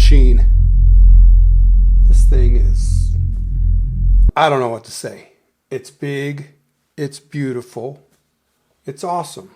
machine. This thing is, I don't know what to say. It's big, it's beautiful, it's awesome.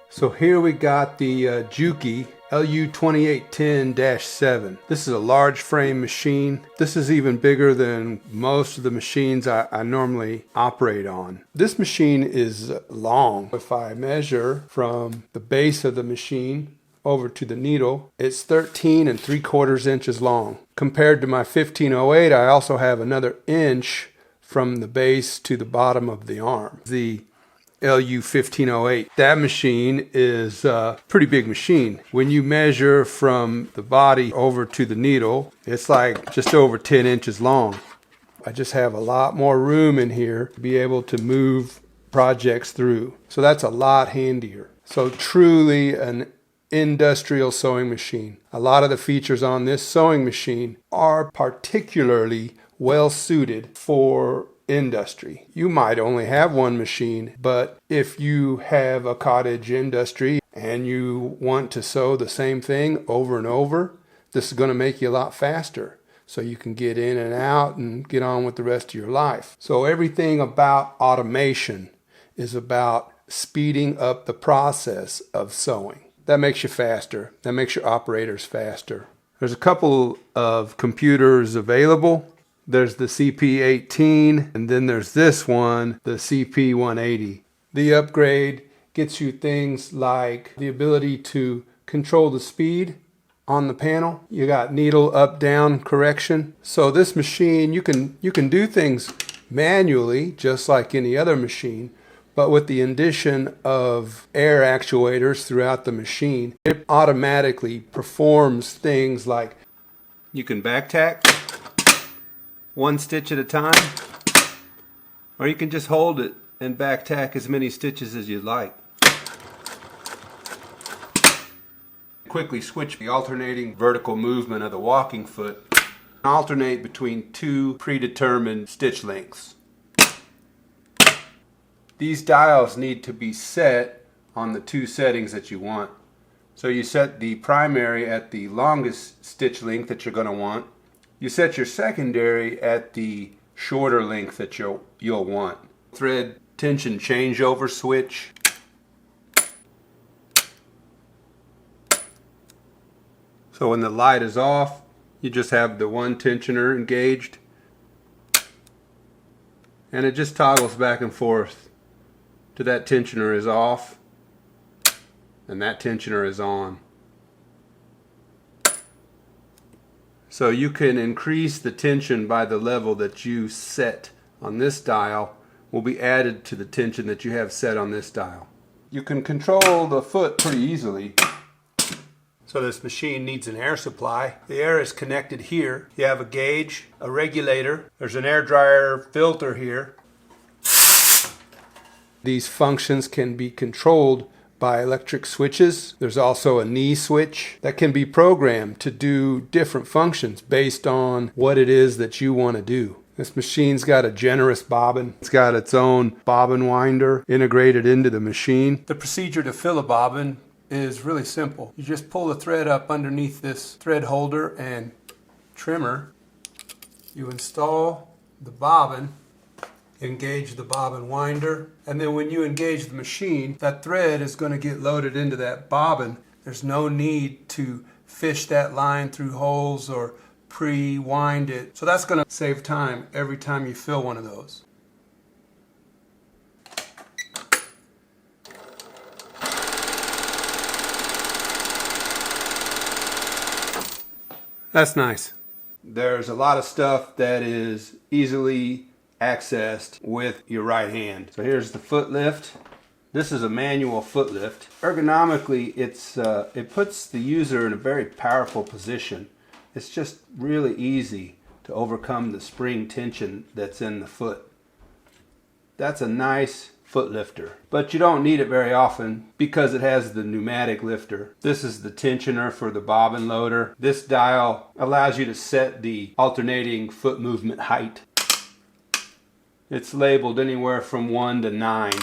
So here we got the Juki LU 2810-7. This is a large frame machine. This is even bigger than most of the machines I normally operate on. This machine is long. If I measure from the base of the machine over to the needle, it's 13 3/4 inches long. Compared to my 1508, I also have another inch from the base to the bottom of the arm. The LU 1508. That machine is a pretty big machine. When you measure from the body over to the needle, it's like just over 10 inches long. I just have a lot more room in here to be able to move projects through. So that's a lot handier. So truly an industrial sewing machine. A lot of the features on this sewing machine are particularly well suited for industry. You might only have one machine, but if you have a cottage industry and you want to sew the same thing over and over, this is going to make you a lot faster, so you can get in and out and get on with the rest of your life. So everything about automation is about speeding up the process of sewing. That makes you faster. That makes your operators faster. There's a couple of computers available. There's the CP-180, and then there's this one, the CP-180. The upgrade gets you things like the ability to control the speed on the panel. You got needle up down correction. So this machine, you can do things manually just like any other machine, but with the addition of air actuators throughout the machine, it automatically performs things like you can back tack one stitch at a time, or you can just hold it and back tack as many stitches as you'd like. Quickly switch the alternating vertical movement of the walking foot. Alternate between two predetermined stitch lengths. These dials need to be set on the two settings that you want. So you set the primary at the longest stitch length that you're going to want. You set your secondary at the shorter length that you'll want. Thread tension changeover switch. So when the light is off, you just have the one tensioner engaged, and it just toggles back and forth to that tensioner is off and that tensioner is on. So you can increase the tension by the level that you set on this dial will be added to the tension that you have set on this dial. You can control the foot pretty easily. So this machine needs an air supply. The air is connected here. You have a gauge, a regulator. There's an air dryer filter here. These functions can be controlled by electric switches. There's also a knee switch that can be programmed to do different functions based on what it is that you want to do. This machine's got a generous bobbin. It's got its own bobbin winder integrated into the machine. The procedure to fill a bobbin is really simple. You just pull the thread up underneath this thread holder and trimmer. You install the bobbin, engage the bobbin winder, and then when you engage the machine, that thread is going to get loaded into that bobbin. There's no need to fish that line through holes or pre-wind it. So that's going to save time every time you fill one of those. That's nice. There's a lot of stuff that is easily accessed with your right hand. So here's the foot lift. This is a manual foot lift. Ergonomically, it puts the user in a very powerful position. It's just really easy to overcome the spring tension that's in the foot. That's a nice foot lifter, but you don't need it very often because it has the pneumatic lifter. This is the tensioner for the bobbin loader. This dial allows you to set the alternating foot movement height. It's labeled anywhere from 1 to 9.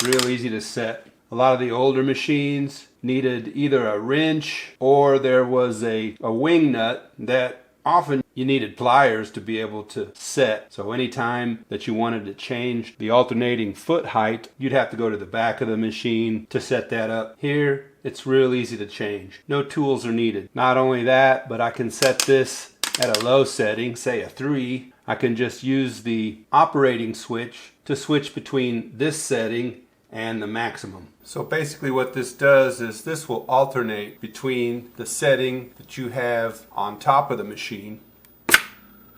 Real easy to set. A lot of the older machines needed either a wrench or there was a wing nut that often you needed pliers to be able to set. So anytime that you wanted to change the alternating foot height, you'd have to go to the back of the machine to set that up. Here, it's real easy to change. No tools are needed. Not only that, but I can set this at a low setting, say a 3. I can just use the operating switch to switch between this setting and the maximum. So basically what this does is this will alternate between the setting that you have on top of the machine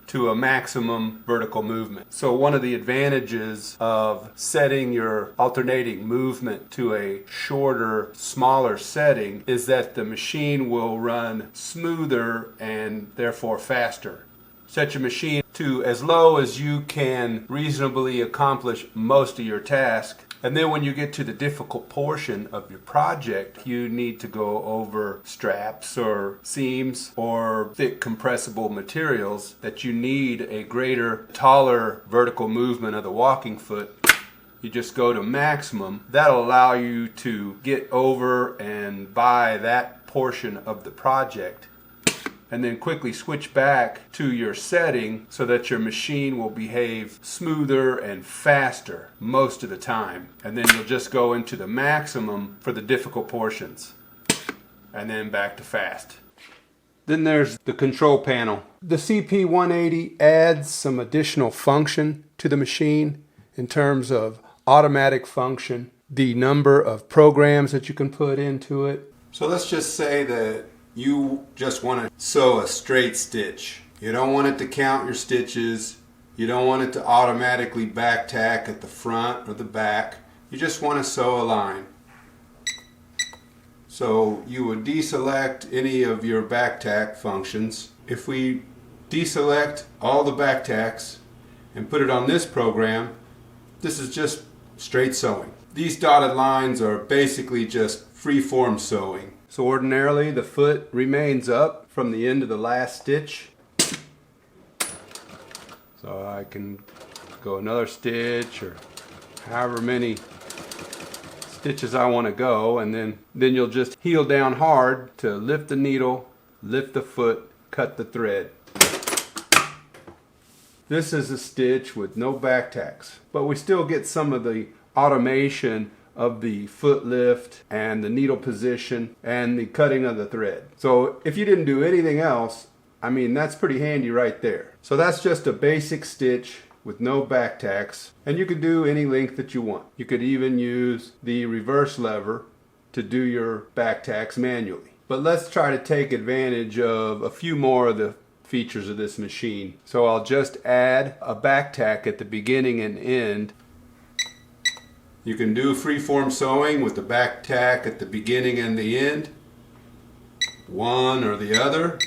to a maximum vertical movement. So one of the advantages of setting your alternating movement to a shorter, smaller setting is that the machine will run smoother and therefore faster. Set your machine to as low as you can reasonably accomplish most of your task. And then when you get to the difficult portion of your project, you need to go over straps or seams or thick compressible materials that you need a greater, taller vertical movement of the walking foot. You just go to maximum. That'll allow you to get over and by that portion of the project, and then quickly switch back to your setting so that your machine will behave smoother and faster most of the time. And then you'll just go into the maximum for the difficult portions and then back to fast. Then there's the control panel. The CP-180 adds some additional function to the machine in terms of automatic function, the number of programs that you can put into it. So let's just say that you just want to sew a straight stitch. You don't want it to count your stitches. You don't want it to automatically back tack at the front or the back. You just want to sew a line. So you would deselect any of your back tack functions. If we deselect all the back tacks and put it on this program, this is just straight sewing. These dotted lines are basically just free-form sewing. So ordinarily the foot remains up from the end of the last stitch. So I can go another stitch or however many stitches I want to go, and then you'll just heel down hard to lift the needle, lift the foot, cut the thread. This is a stitch with no back tacks, but we still get some of the automation of the foot lift and the needle position and the cutting of the thread. So if you didn't do anything else, I mean, that's pretty handy right there. So that's just a basic stitch with no back tacks, and you could do any length that you want. You could even use the reverse lever to do your back tacks manually. But let's try to take advantage of a few more of the features of this machine. So I'll just add a back tack at the beginning and end. You can do free-form sewing with the back tack at the beginning and the end, one or the other.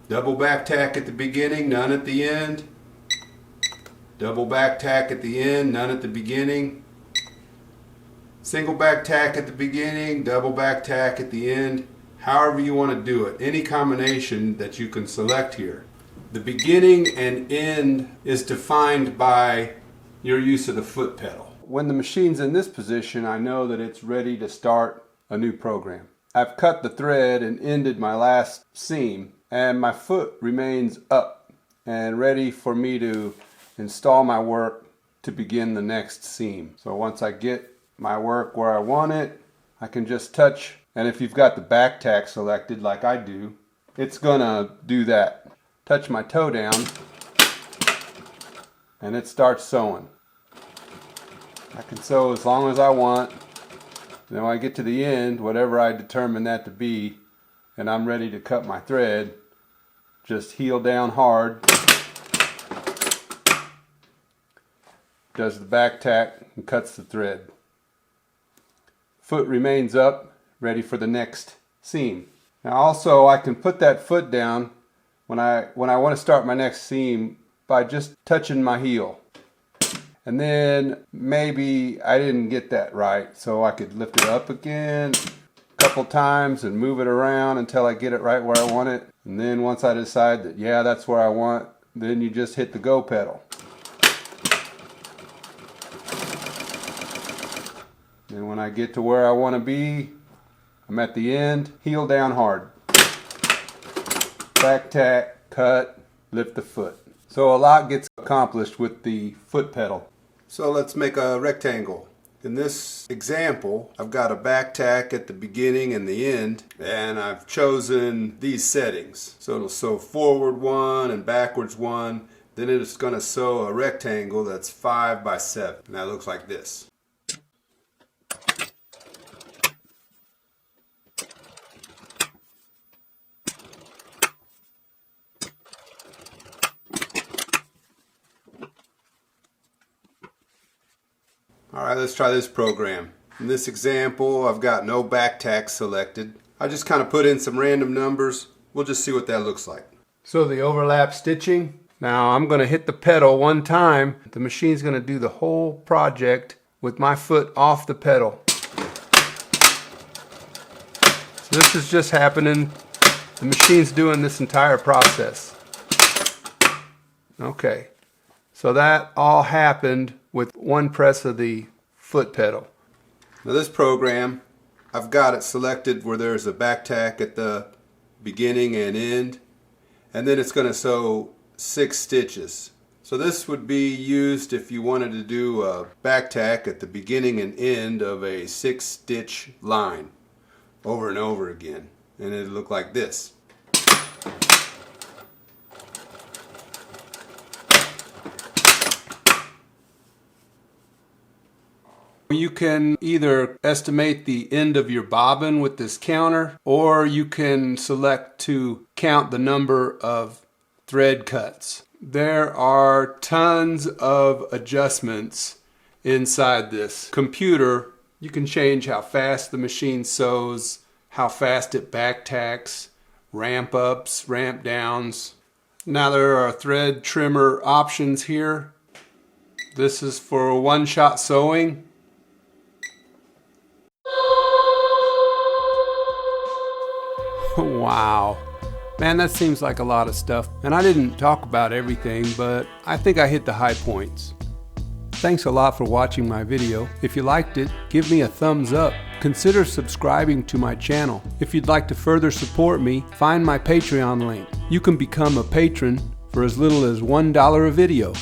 Double back tack at the beginning, none at the end. Double back tack at the end, none at the beginning. Single back tack at the beginning, double back tack at the end. However you want to do it, any combination that you can select here. The beginning and end is defined by your use of the foot pedal. When the machine's in this position, I know that it's ready to start a new program. I've cut the thread and ended my last seam, and my foot remains up and ready for me to install my work to begin the next seam. So once I get my work where I want it, I can just touch, and if you've got the back tack selected like I do, it's gonna do that. Touch my toe down and it starts sewing. I can sew as long as I want. Then when I get to the end, whatever I determine that to be, and I'm ready to cut my thread, just heel down hard, does the back tack and cuts the thread. Foot remains up, ready for the next seam. Now also I can put that foot down when I want to start my next seam by just touching my heel. And then maybe I didn't get that right, so I could lift it up again a couple times and move it around until I get it right where I want it. And then once I decide that, yeah, that's where I want, then you just hit the go pedal. And when I get to where I want to be, I'm at the end, heel down hard. Back tack, cut, lift the foot. So a lot gets accomplished with the foot pedal. So let's make a rectangle. In this example, I've got a back tack at the beginning and the end, and I've chosen these settings. So it'll sew forward one and backwards one. Then it's going to sew a rectangle that's 5 by 7. And that looks like this. Alright, let's try this program. In this example, I've got no back tack selected. I just kind of put in some random numbers. We'll just see what that looks like. So the overlap stitching. Now I'm going to hit the pedal one time. The machine's going to do the whole project with my foot off the pedal. So this is just happening. The machine's doing this entire process. Okay. So that all happened with one press of the foot pedal. Now this program, I've got it selected where there's a back tack at the beginning and end, and then it's going to sew 6 stitches. So this would be used if you wanted to do a back tack at the beginning and end of a 6-stitch line over and over again, and it'd look like this. You can either estimate the end of your bobbin with this counter, or you can select to count the number of thread cuts. There are tons of adjustments inside this computer. You can change how fast the machine sews, how fast it back tacks, ramp ups, ramp downs. Now there are thread trimmer options here. This is for one-shot sewing. Wow, man, that seems like a lot of stuff, and I didn't talk about everything, but I think I hit the high points. Thanks a lot for watching my video. If you liked it, give me a thumbs up. Consider subscribing to my channel. If you'd like to further support me, find my Patreon link. You can become a patron for as little as $1 a video.